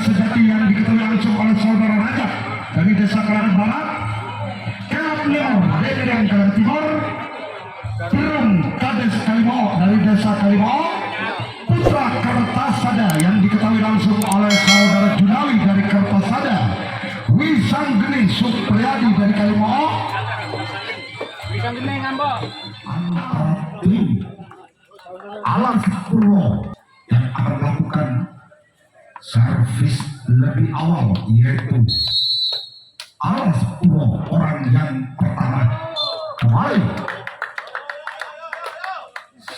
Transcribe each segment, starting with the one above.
sejati yang diketahui langsung oleh saudara Raja dari Desa Kelaran Barat, Kelab Leon dari Kelaran Timur, Perum Kades Kalimau dari Desa Kalimau, Putra Kertasada yang diketahui langsung oleh saudara Junawi dari Kertasada, Wisanggeni Supriyadi dari Kalimau, Wisanggeni ngambok Alas Purwo yang akan melakukan servis lebih awal, yaitu Alas Purwo orang yang pertama. Kembali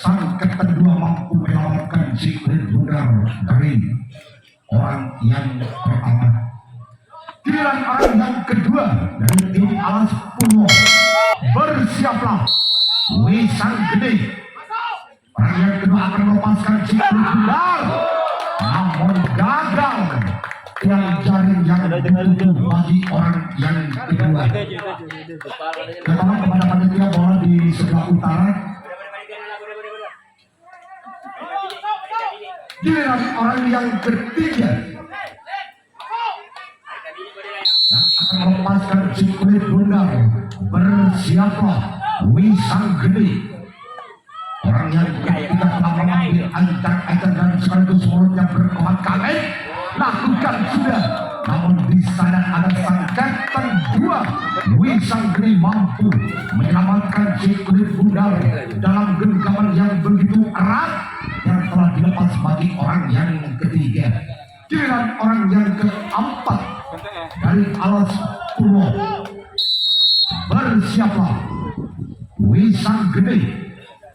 sang kedua mampu menyelamatkan si Bundar dari orang yang pertama. Giliran orang yang kedua dari tim Alas Purwo, bersiaplah Wisanggeni. Orang yang kedua akan melepaskan si Bundar, namun gagal. Yang jaring yang ditutup bagi orang yang kedua. Katakan kepada panitia bola di sebelah utara. Giliran orang yang ketiga yang akan melepaskan si Bundar, bersiaplah Wisanggeni. Orang yang ketiga telah mengambil ancang-ancang dan sekaligus mulutnya berkomat-kamit. Lakukan sudah, namun di sana ada sang kapten 2 Wisanggeni mampu menyelamatkan si Bundar dalam genggaman yang begitu erat yang telah dilepas bagi orang yang ketiga. Giliran orang yang keempat dari Alas Purwo, bersiaplah Wisanggeni.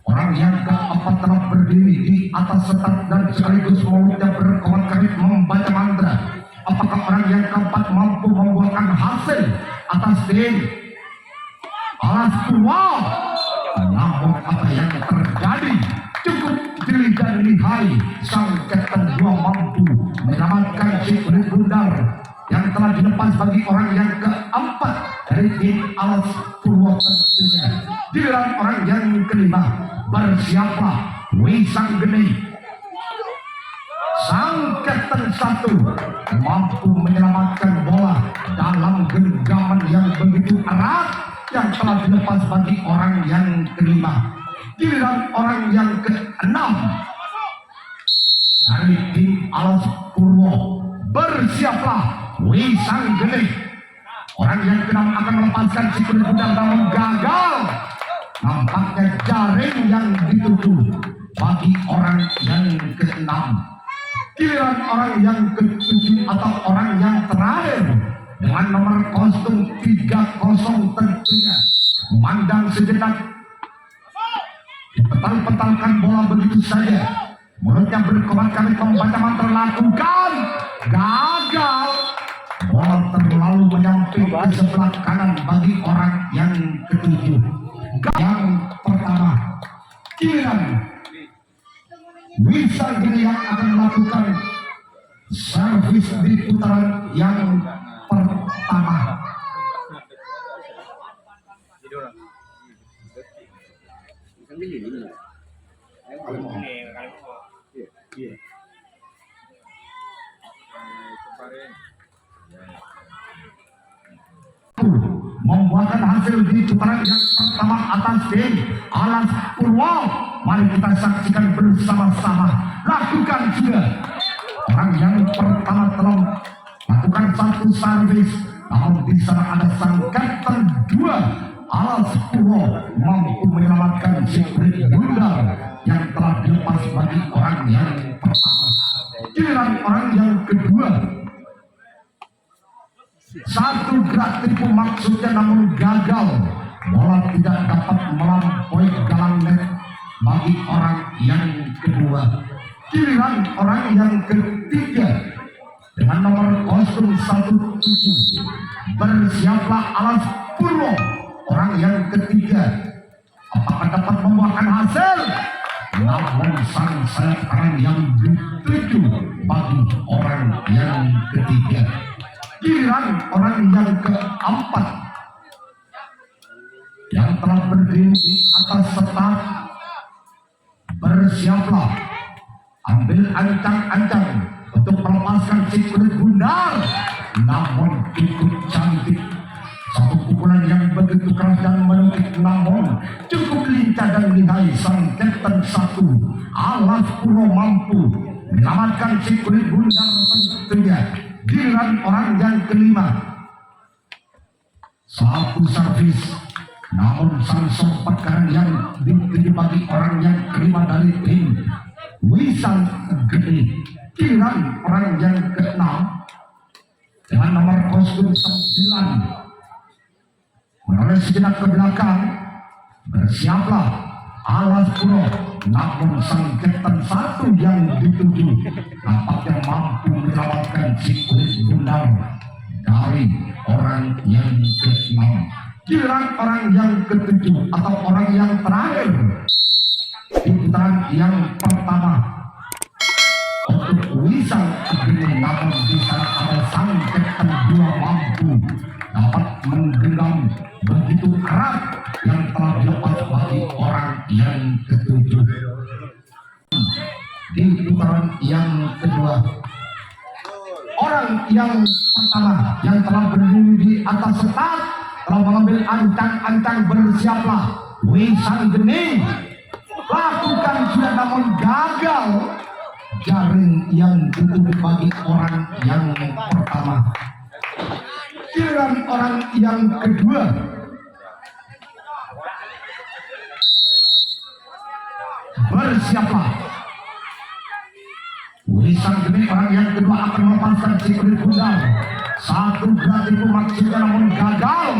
Orang yang keempat telah berdiri di atas setat dan sekaligus mulutnya berkomat-kamit membaca mantra. Apakah orang yang keempat mampu membuahkan hasil atas tim Alas Purwo? Namun apa yang terjadi cukup jeli dan lihai. Sang kapten 2 mampu menyelamatkan si Bundar yang telah dilepas bagi orang yang keempat dari tim Alas Purwo tentunya. Giliran orang yang kelima, bersiaplah Wisanggeni. Sang kapten 1 mampu menyelamatkan bola dalam genggaman yang begitu erat yang telah dilepas bagi orang yang kelima. Giliran orang yang keenam dari tim Alas Purwo, bersiaplah Wisanggeni. Orang yang keenam akan melepaskan si Bundar namun gagal. Nampaknya jaring yang ditutup bagi orang yang keenam. Giliran orang yang ketujuh atau orang yang terakhir dengan nomor kostum 30 tentunya memandang sejenak, dipetal-petalkan bola begitu saja, mulutnya berkomat-kamit membaca mantra, lakukan gagal. Bola terlalu menyamping ke sebelah kanan bagi orang yang ketujuh. Yang pertama, giliran Wisanggeni yang akan melakukan servis di putaran yang pertama. Membuahkan hasil di putaran yang pertama atas tim Alas Purwo. Mari kita saksikan bersama-sama. Lakukan sudah. Orang yang pertama telah lakukan satu servis, namun di sana ada sang kapten 2 Alas Purwo mampu menyelamatkan si Bundar yang telah dilepas bagi orang yang pertama. Giliran orang yang kedua, satu gerak tipu maksudnya namun gagal. Bola tidak dapat melampaui galang net bagi orang yang kedua. Giliran orang yang ketiga dengan nomor kostum 17, bersiaplah Alas Purwo. Orang yang ketiga, apakah dapat membuahkan hasil? Namun sang sayap kanan yang dituju bagi orang yang ketiga. Giliran orang yang keempat yang telah berdiri di atas setat, bersiaplah ambil ancang-ancang untuk melepaskan si kulit namun cukup cantik. Satu pukulan yang begitu keras dan menukik, namun cukup lincah dan lihai sang Kapten satu Alas Puro mampu menyelamatkan si kulit bundar tentunya. Giliran orang yang kelima, satu servis, namun sang sempat karang yang dituju bagi orang yang kelima dari tim Wisang Gede. Giliran orang yang keenam dengan nomor kostum 9 menoleh sejenak ke belakang. Bersiaplah Alas Puro, namun sang Kapten satu yang dituju nampaknya mampu menyelamatkan si kulit bundar dari orang yang ke-6. Giliran orang yang ke-7 atau orang yang terakhir di putaran yang pertama untuk Wisang Gede, namun di sana ada sang Kapten 2 mampu dapat menggenggam begitu erat yang telah dilepas bagi orang yang ke-7. Di putaran yang kedua, orang yang pertama yang telah berdiri di atas setat telah mengambil ancang-ancang. Bersiaplah Wisang Gede, lakukan sudah namun gagal. Jaring yang dituju bagi orang yang pertama. Giliran orang yang kedua, bersiaplah Wisang Gede, orang yang kedua akan melepaskan si kulit bundar. Satu gerak itu maksudnya namun gagal.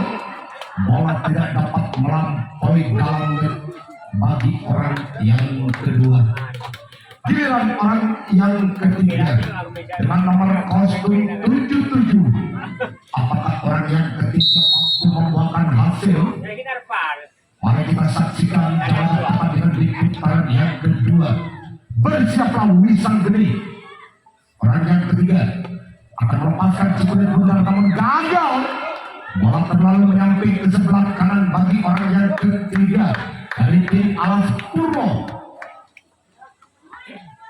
Bola tidak dapat melampaui dalam net bagi orang yang kedua. Giliran orang yang ketiga dengan nomor kostum 77. Apakah orang yang ketiga mampu membuahkan hasil? Mari kita saksikan jalan apa dengan di putaran yang kedua. Bersiaplah Wisang Gede, orang yang ketiga akan melepaskan si kulit bundar namun gagal. Bola terlalu menyamping ke sebelah kanan bagi orang yang ketiga dari tim Alas Puro.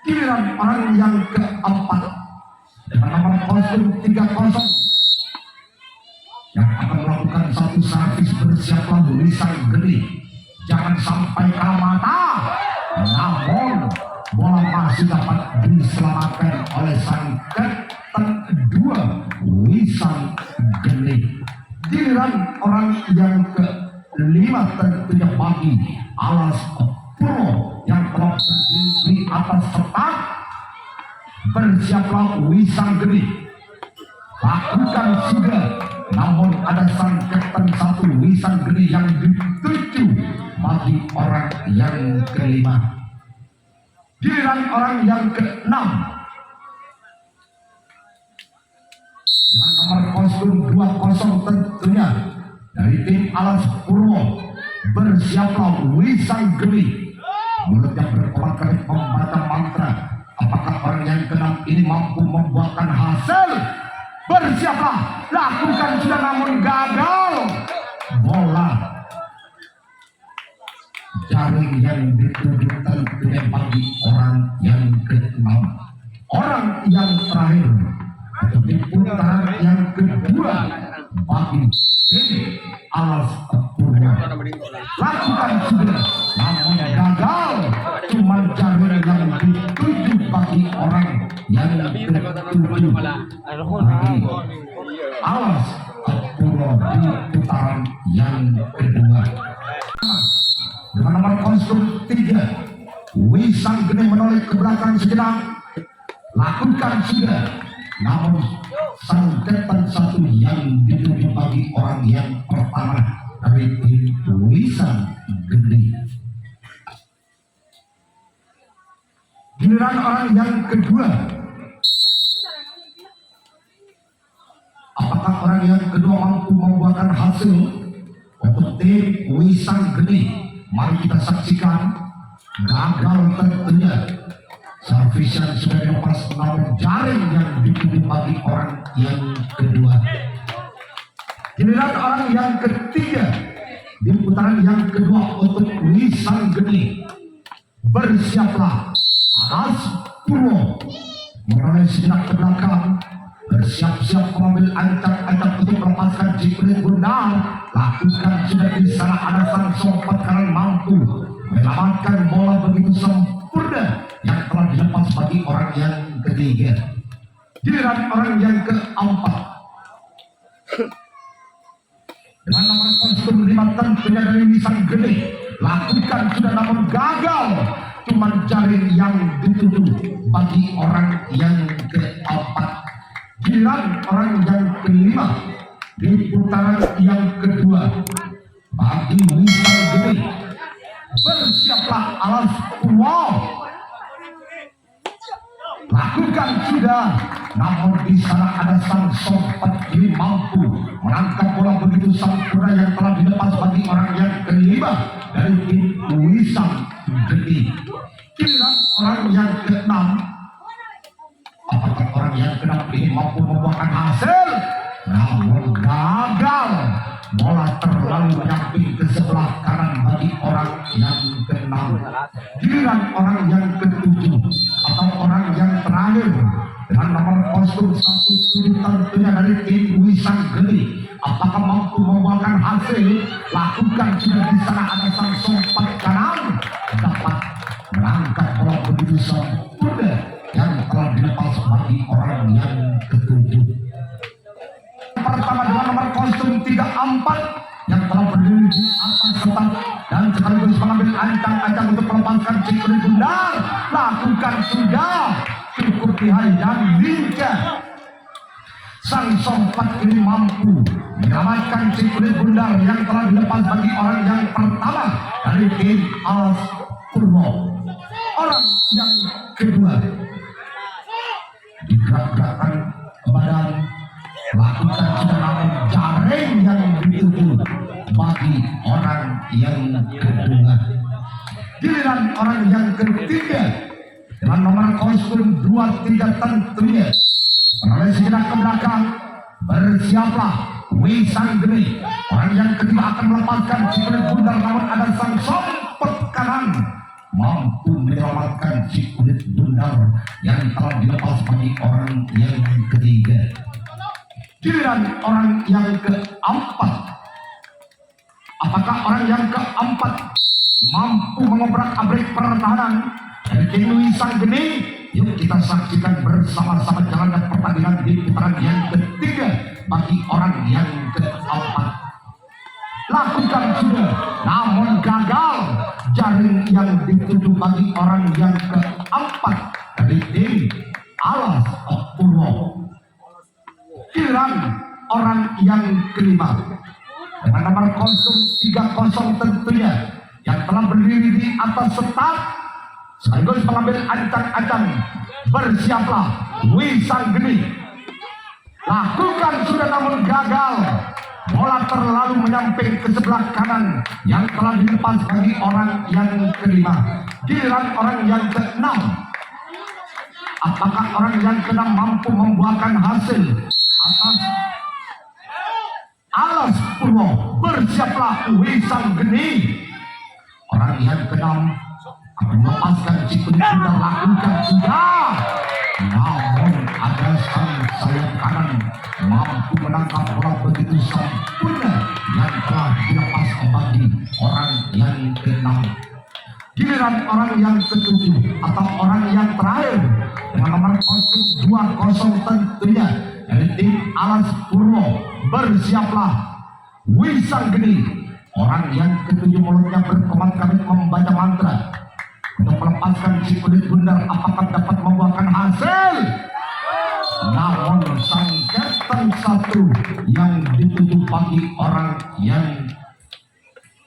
Giliran orang yang keempat dengan nomor kostum 30 yang akan melakukan satu servis. Bersiaplah Wisang Gede, jangan sampai kalah mata, namun bola masih dapat diselamatkan oleh sang Kapten 2 Wisang Gede. Giliran orang yang kelima tentunya bagi Alas Puro yang telah berdiri di atas setat. Bersiaplah Wisang Gede, lakukan sudah, namun ada sang Kapten satu Wisang Gede yang dituju bagi orang yang kelima. Giliran orang yang keenam dengan nomor kostum 20 tentunya dari tim Alas Puro. Bersiaplah Wisang Gede, mulutnya berkomat-komat membaca mantra. Apakah orang yang keenam ini mampu membuahkan hasil? Bersiaplah, lakukan sudah namun gagal. Bola jaring yang dituju tentunya bagi orang yang keenam. Orang yang terakhir untuk di putaran yang kedua bagi tim Alas Puro. Lakukan sudah namun gagal. Cuma jaring yang dituju bagi orang yang ketujuh bagi Alas Puro di putaran yang kedua. Dengan nomor kostum 3 Wisang Gede menoleh ke belakang sejenak, lakukan sudah, namun sang Kapten satu yang dituju bagi orang yang pertama dari tim Wisang Gede. Giliran orang yang kedua, apakah orang yang kedua mampu membuahkan hasil untuk tim Wisang Gede? Mari kita saksikan. Gagal tentunya. Servis yang sudah dilepas, namun jaring yang dituju bagi orang yang kedua. Giliran orang yang ketiga di putaran yang kedua untuk Wisang Gede. Bersiaplah Alas Puro, menoleh sejenak ke belakang. bersiap-siap mengambil ancang-ancang untuk melepaskan Cipulit Gundar. Lakukan sudah di sana ada sang sopat kanan mampu menyelamatkan bola begitu sempurna yang telah dilepas bagi orang yang ketiga. Giliran orang yang keempat dengan nomor kostum 5 tentunya dari Wisang Gede. Lakukan sudah namun gagal, cuman jaring yang dituju bagi orang yang keempat. Giliran orang yang kelima di putaran yang kedua bagi Wisang Gede. Bersiaplah Alas Purwo. Lakukan sudah, namun di sana ada sang sopat ini mampu menangkap bola begitu sempurna yang telah dilepas bagi orang yang kelima dari tim Wisang Gede. Giliran orang yang keenam, apakah orang yang keenam ini mampu membuahkan hasil? Namun gagal, bola terlalu menyamping ke sebelah kanan bagi orang yang keenam. Giliran orang yang ketujuh atau orang yang terakhir dengan nomor kostum 1 tentunya dari tim Wisang Gede. Apakah mampu membuahkan hasil? Lakukan sudah di sana ada sang sopat kanan dapat menangkap bola begitu sempurna yang telah dilepas bagi orang yang ketujuh. Pertama dengan nomor kostum 34 yang telah berdiri di atas setat dan sekaligus mengambil ancang-ancang untuk melepaskan Cipulit Gundar. Lakukan sudah, cukup lihai dan lincah. Sang sopat ini mampu menyelamatkan Cipulit Gundar yang telah dilepas bagi orang yang pertama dari tim Alas Purwo. Orang yang kedua digerak-gerakkan badan, lakukan sudah namun jaring yang dituju bagi orang yang kedua. Giliran orang yang ketiga dengan nomor kostum 23 tentunya menoleh sejenak ke belakang. Bersiaplah Wisang Gede. Orang yang ketiga akan melepaskan Cipulit Gundar, namun ada sang sopat kanan mampu menyelamatkan Cipulit Gundar yang telah dilepas bagi orang yang ketiga. Giliran orang yang keempat, apakah orang yang keempat mampu mengobrak-abrik pertahanan dari tim Wisang Gede? Yuk kita saksikan bersama-sama jalannya pertandingan di putaran yang ketiga bagi orang yang keempat. Lakukan sudah, namun gagal, jaring yang dituju bagi orang yang keempat dari tim Alas Purwo. Giliran orang yang kelima dengan nomor kostum 30 tentunya yang telah berdiri di atas setat sekaligus mengambil ancang-ancang. Bersiaplah Wisang Gede. Lakukan sudah namun gagal, bola terlalu menyamping ke sebelah kanan yang telah dilepas bagi orang yang kelima. Giliran orang yang keenam, apakah orang yang keenam mampu membuahkan hasil atas Alas Purwo? Bersiaplah Wisang Gede. Orang yang keenam akan melepaskan Cipulit Gundar. Lakukan sudah, namun ada sang sayap kanan mampu menangkap bola begitu sempurna yang telah dilepas bagi orang yang keenam. Giliran orang yang ketujuh atau orang yang terakhir dengan nomor kostum 20 tentunya dari tim Alas Purwo. Bersiaplah Wisang Gede. Orang yang ketujuh mulutnya berkomat-kamit membaca mantra untuk melepaskan Cipulit Gundar. Apakah dapat membuahkan hasil? Namun sang Captain 1 yang dituju bagi orang yang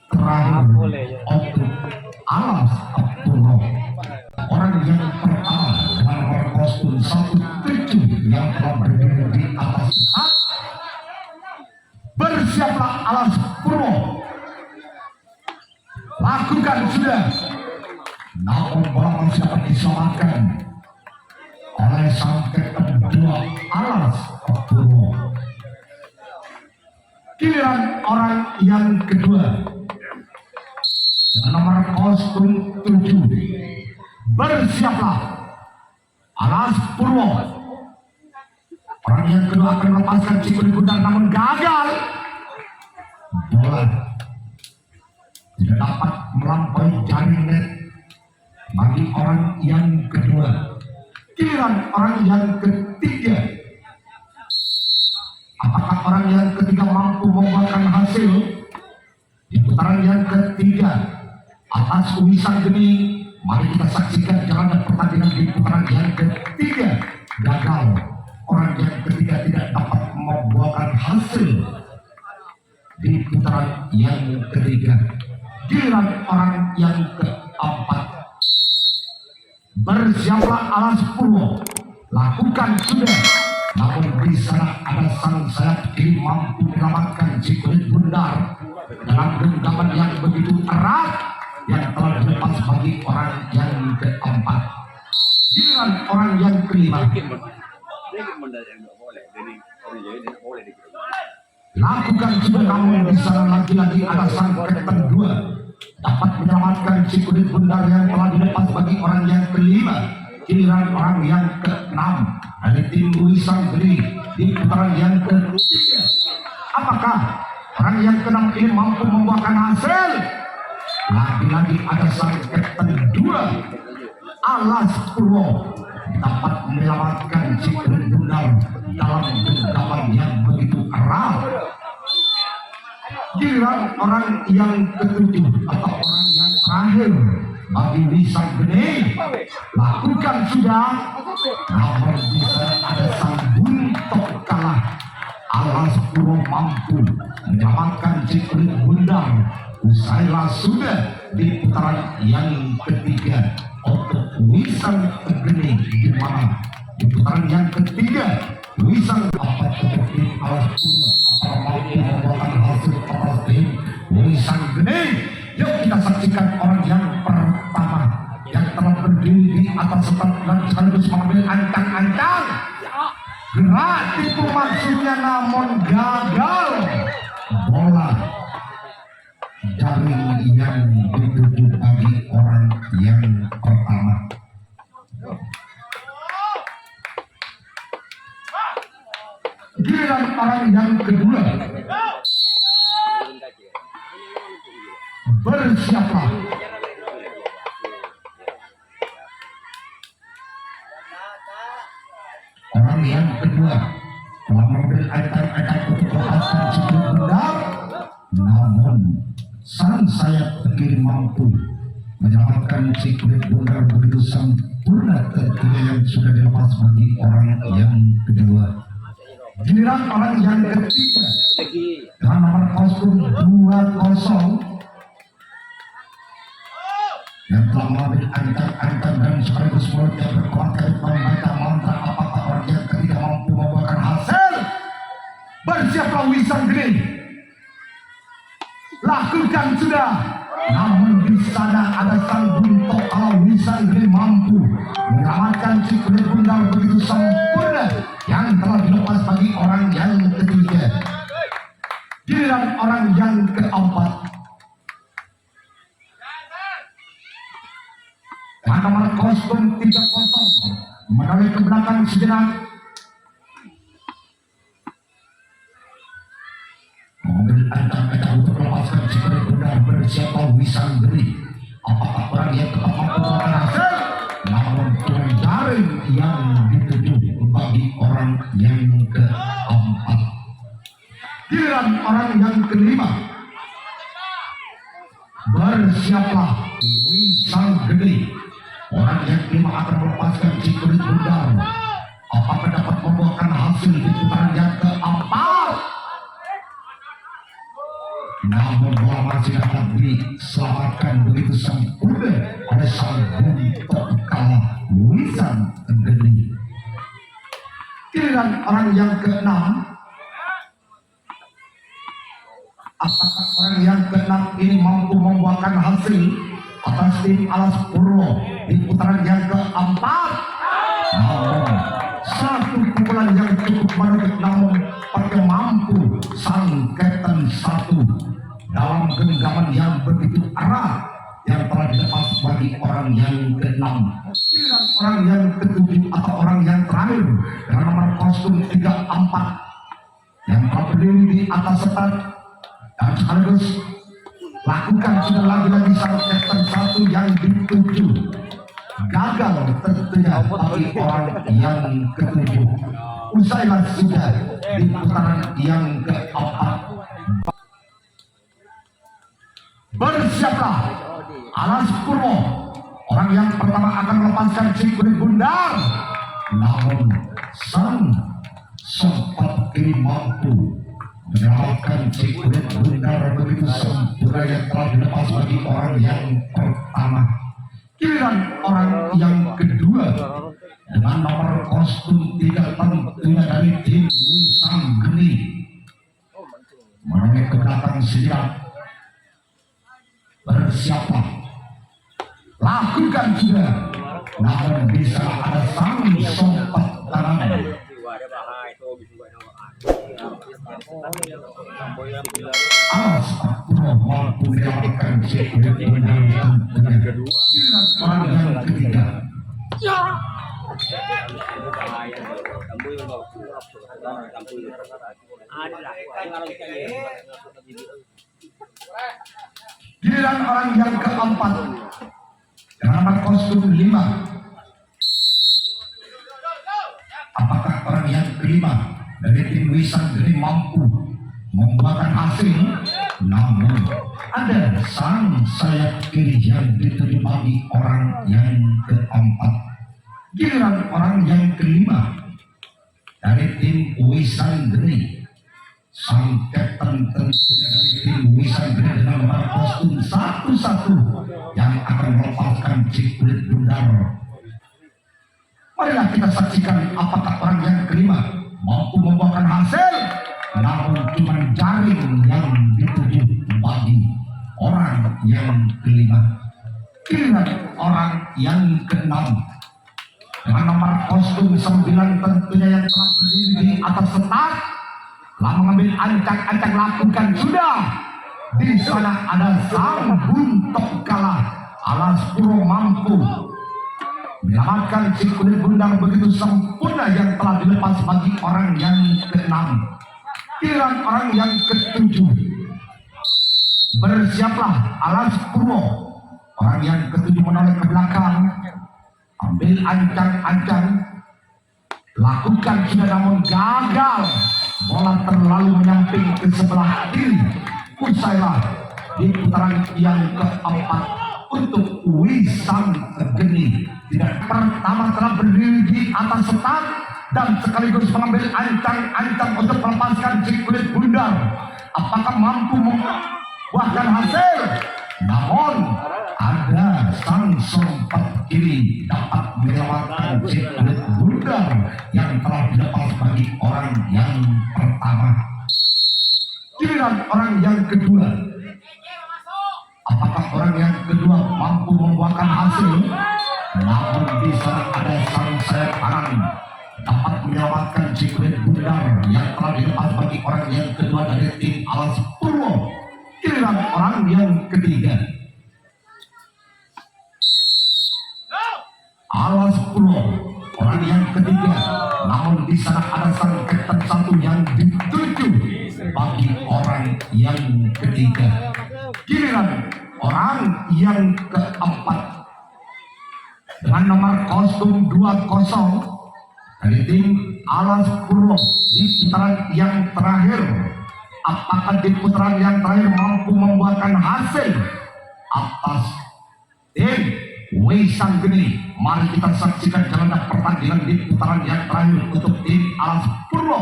terakhir untuk Alas Purwo. Orang yang pertama dengan nomor kostum 17 yang telah berdiri di atas setat. Bersiaplah Alas Purwo. Lakukan sudah, namun bola masih dapat diselamatkan oleh sang Captain 2 Alas Purwo. Giliran orang yang kedua dengan nomor kostum 7. Bersiaplah Alas Purwo. Orang yang kedua akan melepaskan Cikulit Gundar namun gagal. Bola tidak dapat melampaui jaring net bagi orang yang kedua. Giliran orang yang ketiga. Apakah orang yang ketiga mampu membuahkan hasil? Di putaran yang ketiga atas Wisan Geni, mari kita saksikan jalannya pertandingan di putaran yang ketiga. Gagal, orang yang ketiga tidak dapat membuahkan hasil di putaran yang ketiga. Giliran orang yang keempat. Bersiaplah Alas Purwo, lakukan sudah. Namun di sana ada sang sayap kiri mampu menyelamatkan Cikulit Gundar dalam genggaman yang begitu erat yang telah dilepas bagi orang yang keempat. Giliran orang yang kelima. Lakukan sudah, namun di sana lagi-lagi ada sang kapten dua dapat menyelamatkan Cikulit Gundar yang telah dilepas bagi orang yang kelima. Giliran orang yang keenam dari tim Wisan Geni di putaran yang ketiga. Apakah orang yang keenam ini mampu membuahkan hasil? Lagi-lagi ada sang kapten dua Alas Purwo dapat menyelamatkan Cikulit Gundar dalam genggaman yang begitu erat. Giliran orang yang ketujuh atau orang yang terakhir bagi Wisan Geni, lakukan sudah. Namun bisa ada sang buntok kalah. Alas Purwo mampu menyelamatkan Cikulit Gundar. Usailah sudah di putaran yang ketiga untuk Wisan Geni, di mana di putaran yang ketiga Wisan dapat untuk tim Alas Purwo mampu membuahkan hasil atas tim Wisan Geni. Yuk kita saksikan orang yang pertama yang telah berdiri di atas start dan sekaligus mengambil ancang-ancang. Gerak itu maksudnya namun gagal. Bola jaring yang dituju bagi orang yang pertama. Giliran orang yang kedua. Bersiaplah. Orang yang kedua telah mengambil ancang-ancang untuk melepaskan Cikulit Gundar, namun sang sayap kiri mampu menyelamatkan Cikulit Gundar begitu sempurna ketika yang sudah dilepas bagi orang yang kedua. Giliran orang yang ketiga dengan nomor kostum 20 yang telah mengambil ancang-ancang dan sekaligus mulutnya berkuat membaca mantra. Apakah orang yang ketiga mampu membuahkan hasil? Bersiaplah Wisan Geni, lakukan sudah. Namun di sana ada sang buntok kalau Wisan Geni mampu menyelamatkan Cikulit Gundar begitu sempurna yang telah dilepas bagi orang yang ketiga. Giliran orang yang keempat. Nomor kostum 30 menoleh ke belakang sejenak, mengambil ancang-ancang untuk melepaskan Cikulit Gundar. Bersiaplah Wisan Geni. Apakah orang yang tetap mampu membuahkan hasil? Namun jaring yang dituju bagi orang yang keempat. Giliran orang yang kelima. Bersiaplah Wisan Geni. Orang yang kelima akan melepaskan Cikulit Gundar. Apakah dapat membuahkan hasil di putaran yang keempat? Namun bola masih dapat diselamatkan begitu sempurna oleh sang buntok kalah Wisan Geni. Giliran orang yang keenam. Apakah orang yang keenam ini mampu membuahkan hasil atas tim Alas Purwo di putaran yang keempat? Namun satu pukulan yang cukup menarik, namun pakai mampu sang kapten satu dalam genggaman yang begitu erat yang telah dilepas bagi bagi orang yang keenam. Giliran orang yang ketujuh atau orang yang terakhir dengan nomor kostum 34 yang telah berdiri di atas setat dan sekaligus lakukan sudah lagi-lagi sang kapten satu yang dituju. Gagal tentunya bagi orang yang ketujuh. Usailah sudah di putaran yang keempat. Bersiaplah Alas Purwo, orang yang pertama akan melepaskan si kulit bundar. Namun sang sempat kini mampu menyelamatkan si kulit bundar begitu sempurna yang telah dilepas bagi orang yang pertama. Giliran orang yang kedua dengan nomor kostum 3 tentunya dari tim Wisang Geni menengah ke belakang siap. Bersiaplah, lakukan sudah. Namun bisa ada sang sompat kanan. Alas Purwo mampu menyelamatkan si kulit bundar tentunya. Orang yang ketiga. Giliran orang yang keempat dengan nomor kostum 5. Apakah orang yang kelima dari tim Wisang Geni mampu membuahkan hasil? Namun ada sang sayap kiri yang dituju bagi orang yang keempat. Giliran orang yang kelima dari tim Wisang Geni, sang kapten tentunya dari tim Wisang Geni dengan nomor kostum 11 yang akan melepaskan si kulit bundar. Marilah kita saksikan apakah orang yang kelima mampu membuahkan hasil. Namun cuma jaring yang dituju bagi orang yang kelima. Giliran orang yang keenam dengan nomor kostum 9 tentunya yang telah berdiri di atas setat, telah mengambil ancang-ancang, lakukan sudah. Di sana ada sang buntok kalah. Alas Purwo mampu menyelamatkan si kulit bundar begitu sempurna yang telah dilepas bagi orang yang keenam. Giliran orang yang ketujuh. Bersiaplah Alas Purwo, orang yang ketujuh menoleh ke belakang, ambil ancang-ancang, lakukan sudah namun gagal. Bola terlalu menyamping ke sebelah kiri. Usailah di putaran yang keempat untuk Wisang Geni. Tidak pertama telah berdiri di atas setat dan sekaligus mengambil ancang-ancang untuk melepaskan si kulit bundar. Apakah mampu membuahkan hasil? Namun ada sang sompat kiri dapat menyelamatkan si kulit bundar yang telah dilepas bagi orang yang pertama. Giliran orang yang kedua. Apakah orang yang kedua mampu membuahkan hasil? Namun di sana ada sang sayap kanan dapat menyelamatkan si kulit bundar yang telah dilepas bagi orang yang kedua dari tim Alas Purwo. Giliran orang yang ketiga. Alas Purwo, orang yang ketiga. Namun di sana ada sang kapten satu yang dituju bagi orang yang ketiga. Giliran orang yang keempat dengan nomor kostum 20 dari tim Alas Purwo di putaran yang terakhir. Apakah di putaran yang terakhir mampu membuahkan hasil atas tim Wisang Geni? Mari kita saksikan jalannya pertandingan di putaran yang terakhir untuk tim Alas Purwo.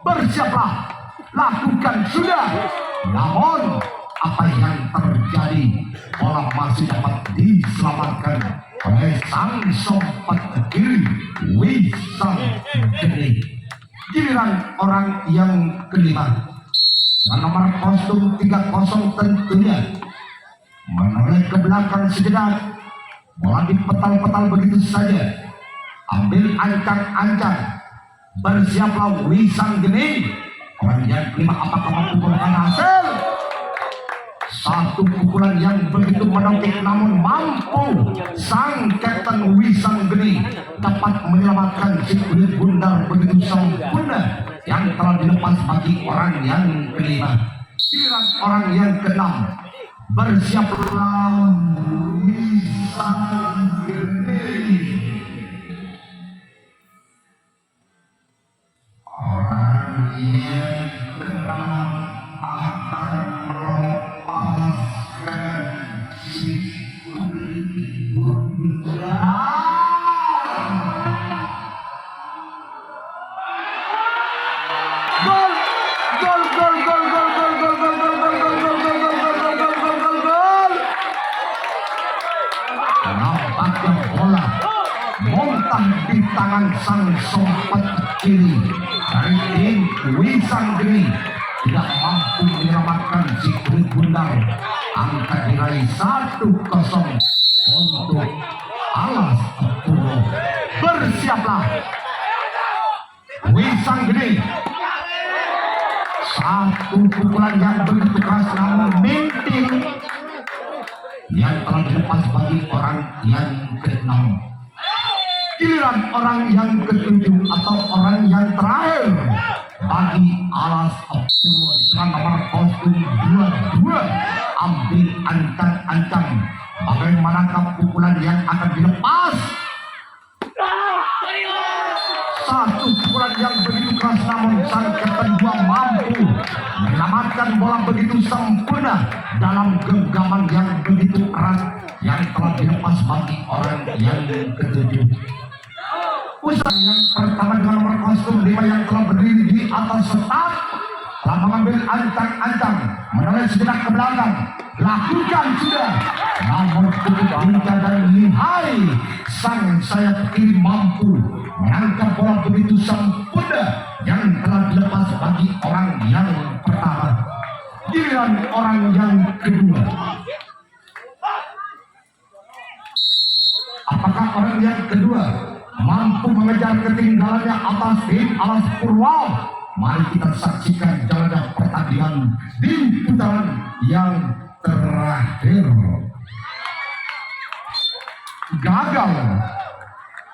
Bersiaplah, lakukan sudah. Namun apa yang terjadi? Bola masih dapat diselamatkan oleh sang sompat kiri Wisang Geni. Giliran orang yang kelima dengan nomor kostum 30 tentunya menoleh ke belakang sejenak. Bola dipetal-petal begitu saja. Ambil ancang-ancang. Bersiaplah Wisang Geni. Orang yang kelima apakah mampu memberikan hasil? Satu pukulan yang begitu menonjol namun mampu sang Kapten Wisanggeni dapat menyelamatkan si kulit bundar begitu sempurna yang telah dilepas bagi orang yang kelima. Giliran orang yang keenam, bersiaplah Wisanggeni. Orang yang keenam akan melepaskan si kulit bundar. Gol, gol, gol, gol, gol, gol, gol, gol, gol, gol, gol, gol, gol, gol, gol, gol, gol, gol, gol, gol. Nampaknya bola montah di tangan sang sompet kiri dari tim Wisanggeni tidak mampu menyelamatkan si kulit bundar. Angka diraih 1-0 untuk Alas Apollo. Bersiaplah Wisanggeni. Satu pukulan yang begitu keras namun minting yang telah dilepas bagi orang yang keenam. Giliran orang yang ketujuh atau orang yang terakhir bagi Alas Apollo dengan nomor kostum 22, ambil ancang-ancang. Bagaimanakah pukulan yang akan dilepas? Satu pukulan yang begitu keras namun sang Kapten dua mampu menyelamatkan bola begitu sempurna dalam genggaman yang begitu keras yang telah dilepas bagi orang yang ketujuh. Usaha yang pertama dengan nomor kostum 5 yang telah berdiri di atas setat telah mengambil ancang-ancang, menoleh sejenak ke belakang. Lakukan sudah, namun cukup lincah dan lihai sang sayap kiri mampu menangkap bola begitu sempurna yang telah dilepas bagi orang yang pertama. Giliran orang yang kedua, apakah orang yang kedua mampu mengejar ketinggalannya atas tim Alas Purwo? Mari kita saksikan jalannya pertandingan di putaran yang terakhir. Gagal.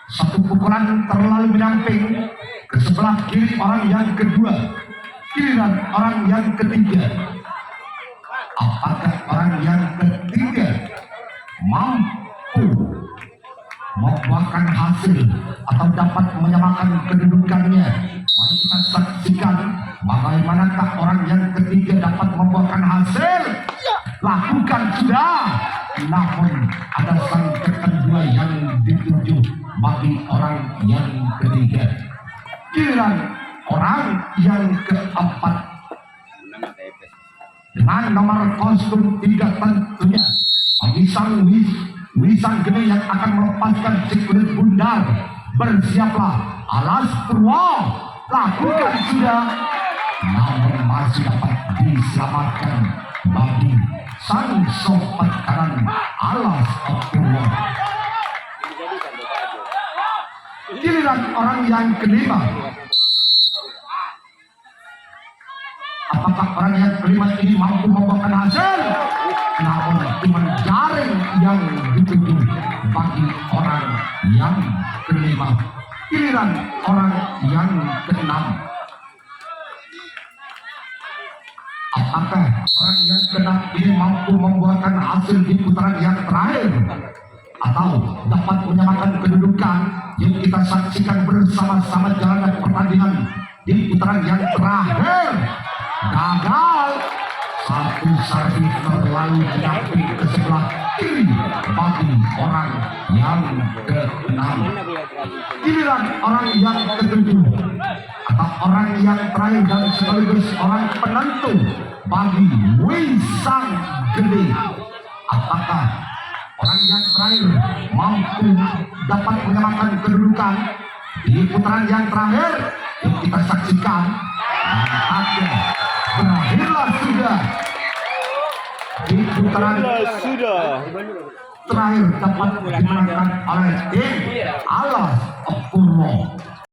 Satu pukulan terlalu menyamping ke sebelah kiri orang yang kedua. Giliran orang yang ketiga, apakah orang yang ketiga mampu membuahkan hasil atau dapat menyamakan kedudukannya? Mari kita saksikan bagaimanakah orang yang ketiga dapat membuahkan hasil. Lakukan sudah, namun ada sang kedua yang dituju bagi orang yang ketiga. Giliran orang yang keempat dengan nomor kostum 3 tentunya bagi sang Wisanggeni yang akan melepaskan si kulit bundar. Bersiaplah Alas Purwo. Lakukan sudah, namun masih dapat diselamatkan bagi sang sompet kanan Alas Apollo. Giliran orang yang kelima, apakah orang yang kelima ini mampu membuahkan hasil? Namun cuma jaring yang dituju bagi orang yang kelima. Giliran orang yang keenam, apakah orang yang keenam ini mampu membuahkan hasil di putaran yang terakhir atau dapat menyamakan kedudukan? Yuk kita saksikan bersama-sama jalannya pertandingan di putaran yang terakhir. Gagal. Satu servis terlalu menyamping ke sebelah kiri bagi orang yang keenam. Giliran orang yang ketujuh atau orang yang terakhir dan sekaligus orang penentu bagi Wisanggeni. Apakah orang yang terakhir mampu dapat menyamakan kedudukan di putaran yang terakhir? Yuk kita saksikan. Akhirnya berakhirlah sudah di putaran terakhir dapat dimenangkan oleh tim Alas Apollo.